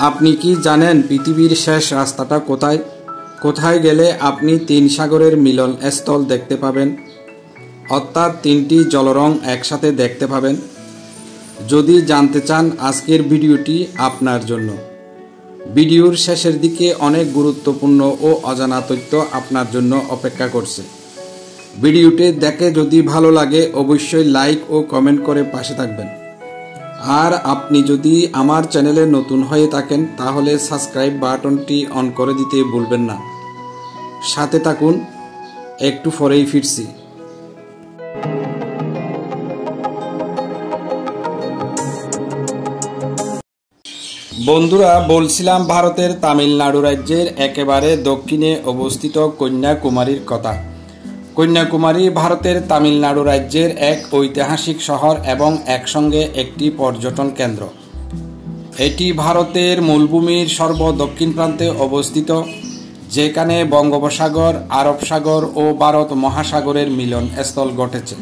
আপনি কি জানেন পৃথিবীর শেষ রাস্তাটা কোথায়? কোথায় গেলে আপনি 3 সাগরের মিলন স্থল দেখতে পাবেন, অর্থাৎ 3টি জলরং একসাথে দেখতে পাবেন? যদি জানতে চান, আজকের ভিডিওটি আপনার জন্য। ভিডিওর শেষের দিকে অনেক গুরুত্বপূর্ণ ও অজানা তথ্য আপনার জন্য অপেক্ষা করছে। ভিডিওটি দেখে যদি ভালো লাগে অবশ্যই লাইক ও কমেন্ট করে পাশে থাকবেন। আর আপনি যদি আমার চ্যানেলে নতুন হয়ে থাকেন তাহলে সাবস্ক্রাইব বাটনটি অন করে দিতে ভুলবেন না। সাথে থাকুন, একটু পরেই ফিরছি। বন্ধুরা, বলছিলাম ভারতের তামিলনাড়ু রাজ্যের একেবারে দক্ষিণে অবস্থিত কন্যাকুমারীর কথা। কন্যাকুমারী ভারতের তামিলনাড়ু রাজ্যের এক ঐতিহাসিক শহর এবং একসঙ্গে একটি পর্যটন কেন্দ্র। এটি ভারতের মূলভূমির সর্বদক্ষিণ প্রান্তে অবস্থিত, যেখানে বঙ্গোপসাগর, আরব সাগর ও ভারত মহাসাগরের মিলন স্থল ঘটেছে।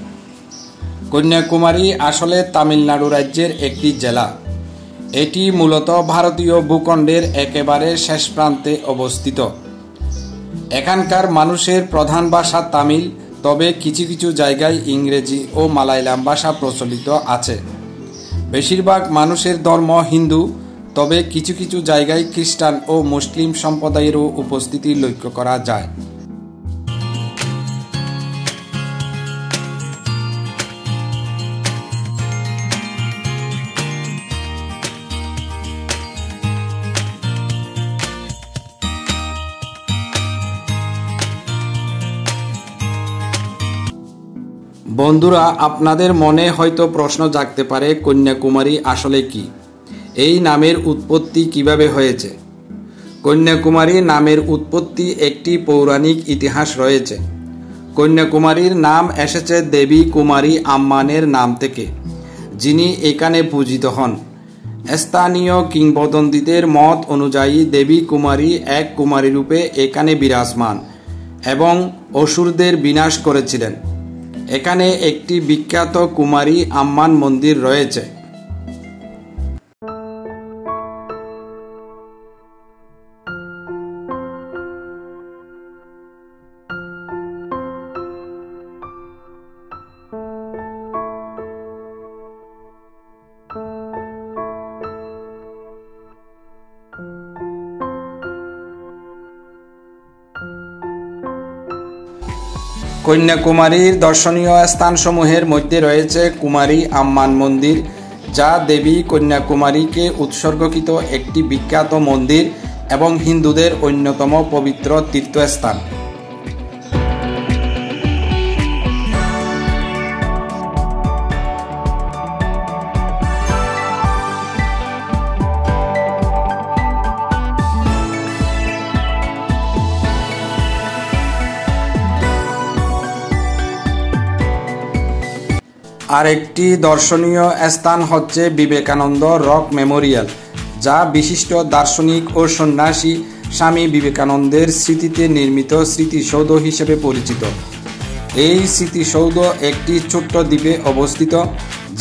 কন্যাকুমারী আসলে তামিলনাড়ু রাজ্যের একটি জেলা। এটি মূলত ভারতীয় ভূখণ্ডের একেবারে শেষ প্রান্তে অবস্থিত। এখানকার মানুষের প্রধান ভাষা তামিল, তবে কিছু কিছু জায়গায় ইংরেজি ও মালায়ালাম ভাষা প্রচলিত আছে। বেশিরভাগ মানুষের ধর্ম হিন্দু, তবে কিছু কিছু জায়গায় খ্রিস্টান ও মুসলিম সম্প্রদায়েরও উপস্থিতি লক্ষ্য করা যায়। বন্ধুরা, আপনাদের মনে হয়তো প্রশ্ন জাগতে পারে, কন্যাকুমারী আসলে কি? এই নামের উৎপত্তি কিভাবে হয়েছে? কন্যাকুমারী নামের উৎপত্তি একটি পৌরাণিক ইতিহাস রয়েছে। কন্যাকুমারীর নাম এসেছে দেবী কুমারী আম্মানের নাম থেকে, যিনি এখানে পূজিত হন। স্থানীয় কিংবদন্তিদের মত অনুযায়ী দেবী কুমারী এক কুমারী রূপে এখানে বিরাজমান এবং অসুরদের বিনাশ করেছিলেন। এখানে একটি বিখ্যাত কুমারী আম্মান মন্দির রয়েছে। কন্যাকুমারীর দর্শনীয় স্থানসমূহের মধ্যে রয়েছে কুমারী আম্মান মন্দির, যা দেবী কন্যাকুমারীকে উৎসর্গকৃত একটি বিখ্যাত মন্দির এবং হিন্দুদের অন্যতম পবিত্র তীর্থস্থান। আরেকটি দর্শনীয় স্থান হচ্ছে বিবেকানন্দ রক মেমোরিয়াল, যা বিশিষ্ট দার্শনিক ও সন্ন্যাসী স্বামী বিবেকানন্দের স্মৃতিতে নির্মিত স্মৃতিসৌধ হিসেবে পরিচিত। এই স্মৃতিসৌধ একটি ছোট্ট দ্বীপে অবস্থিত,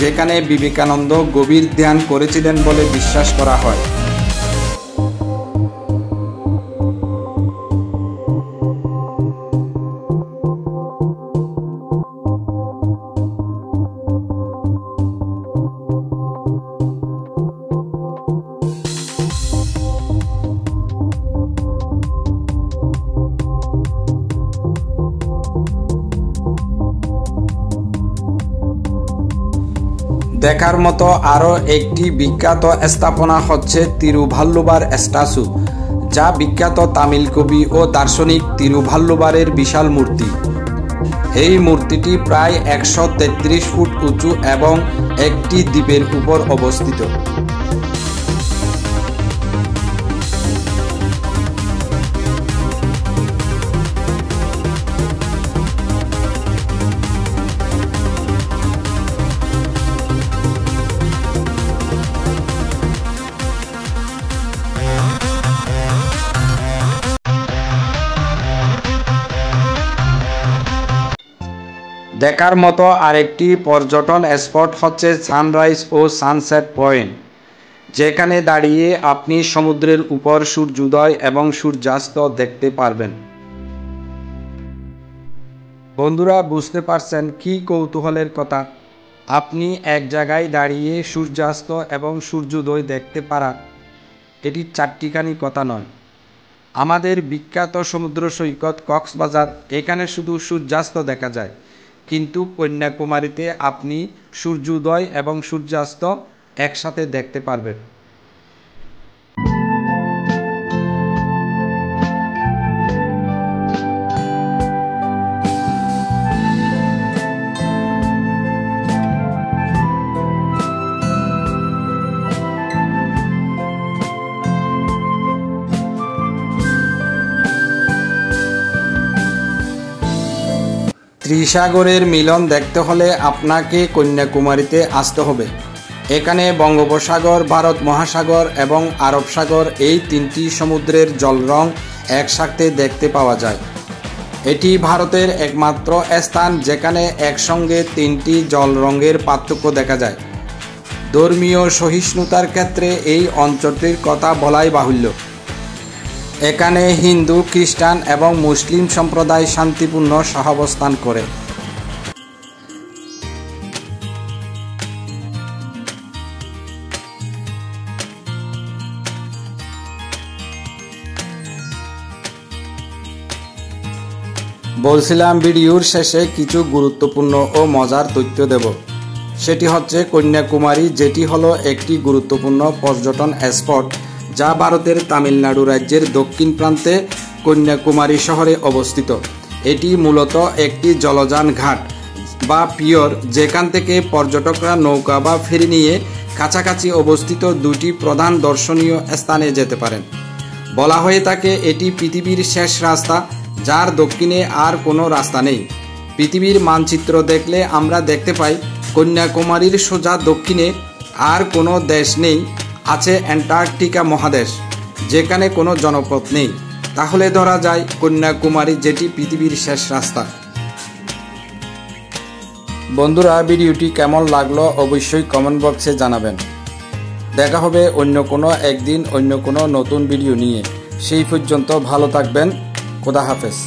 যেখানে বিবেকানন্দ গভীর ধ্যান করেছিলেন বলে বিশ্বাস করা হয়। দেখার মতো আরও একটি বিখ্যাত স্থাপনা হচ্ছে তিরুভাল্লুবার স্ট্যাচু, যা বিখ্যাত তামিল কবি ও দার্শনিক তিরুভাল্লুবারের বিশাল মূর্তি। এই মূর্তিটি প্রায় 133 ফুট উঁচু এবং একটি দ্বীপের উপর অবস্থিত। দেখার মতো আরেকটি পর্যটন স্পট হচ্ছে সানরাইজ ও সানসেট পয়েন্ট, যেখানে দাঁড়িয়ে আপনি সমুদ্রের উপর সূর্যোদয় এবং সূর্যাস্ত দেখতে পারবেন। বন্ধুরা, বুঝতে পারছেন কি কৌতূহলের কথা? আপনি এক জায়গায় দাঁড়িয়ে সূর্যাস্ত এবং সূর্যোদয় দেখতে পারা এটি চারটিখানি কথা নয়। আমাদের বিখ্যাত সমুদ্র সৈকত কক্সবাজার, এখানে শুধু সূর্যাস্ত দেখা যায়, কিন্তু কন্যাকুমারীতে আপনি সূর্যোদয় এবং সূর্যাস্ত একসাথে দেখতে পারবেন। ত্রিসাগরের মিলন দেখতে হলে আপনাকে কন্যাকুমারীতে আসতে হবে। এখানে বঙ্গোপসাগর, ভারত মহাসাগর এবং আরব সাগর এই তিনটি সমুদ্রের জলরং একসাথে দেখতে পাওয়া যায়। এটি ভারতের একমাত্র স্থান যেখানে একসঙ্গে তিনটি জলরঙের পার্থক্য দেখা যায়। ধর্মীয় সহিষ্ণুতার ক্ষেত্রে এই অঞ্চলটির কথা বলাই বাহুল্য। এখানে হিন্দু, খ্রিস্টান এবং মুসলিম সম্প্রদায় শান্তিপূর্ণ সহাবস্থান করে। বলছিলাম ভিডিওর শেষে কিছু গুরুত্বপূর্ণ ও মজার তথ্য দেব। সেটি হচ্ছে কন্যাকুমারী, যেটি হলো একটি গুরুত্বপূর্ণ পর্যটন স্পট যা ভারতের তামিলনাড়ু রাজ্যের দক্ষিণ প্রান্তে কন্যাকুমারী শহরে অবস্থিত। এটি মূলত একটি জলযান ঘাট বা পিয়র, যেখান থেকে পর্যটকরা নৌকা বা ফেরি নিয়ে কাছাকাছি অবস্থিত দুটি প্রধান দর্শনীয় স্থানে যেতে পারেন। বলা হয়ে থাকে এটি পৃথিবীর শেষ রাস্তা, যার দক্ষিণে আর কোনো রাস্তা নেই। পৃথিবীর মানচিত্র দেখলে আমরা দেখতে পাই কন্যাকুমারীর সোজা দক্ষিণে আর কোনো দেশ নেই, আছে অ্যান্টার্কটিকা মহাদেশ, যেখানে কোনো জনপদ নেই। তাহলে ধরা যায় কন্যাকুমারী যেটি পৃথিবীর শেষ রাস্তা। বন্ধুরা, ভিডিওটি কেমন লাগলো অবশ্যই কমেন্ট বক্সে জানাবেন। দেখা হবে অন্য কোনো একদিন অন্য কোনো নতুন ভিডিও নিয়ে। সেই পর্যন্ত ভালো থাকবেন। খোদা হাফেজ।